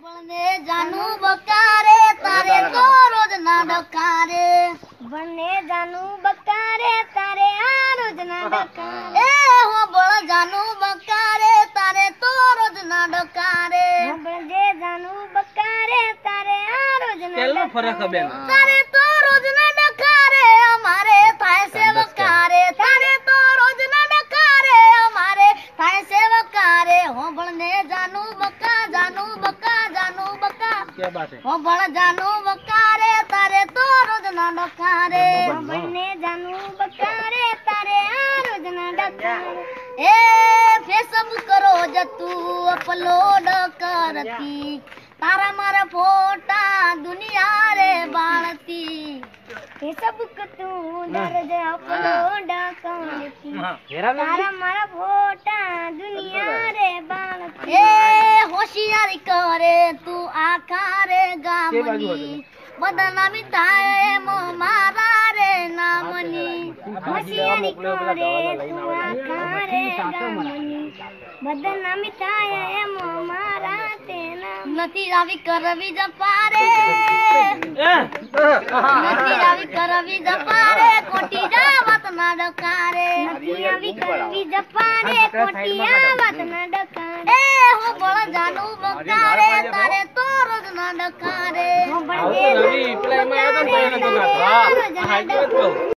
बने जानू बकारे तारे तो रोज ना डकारे बने जानू बकारे तारे रोज ना डकारे हो बड़ जानू बकारे तारे तो रोज ना डकारे बने जानू बकारे तारे रोज ना केलो फरक है बेन तारे तो रोज ना डकारे हमारे थाय से बकारे तारे तो रोज ना डकारे हमारे थाय से बकारे हो बने जानू बका क्या बात है हो बड़ जानू बकारे तारे तो रोज ना डकारे बने जानू बकारे तारे रोज ना डकारे ए फेसबुक रोज तू अपलोड करती तारा मारा फोटा दुनिया रे बाळती फेसबुक तू रोज अपलोड करती तारा मारा फोटा दुनिया रे बाळती ए होशियारी करे तू आकारे गामनी बदनामी थाय मो मारा रे नामनी होशियारी करे तू आकारे गामनी बदनामी थाय मो मारा ते नाम नती रावी करवी जपारे नती रावी करवी जपारे कोटी जावत ना डकारे नती रावी करवी जपारे कोटी आवत ना डकारे हो बड़ जानू बकारे तारे तो रोज ना डकारे हो बड़ जानू बकारे तारे तो रोज ना डकारे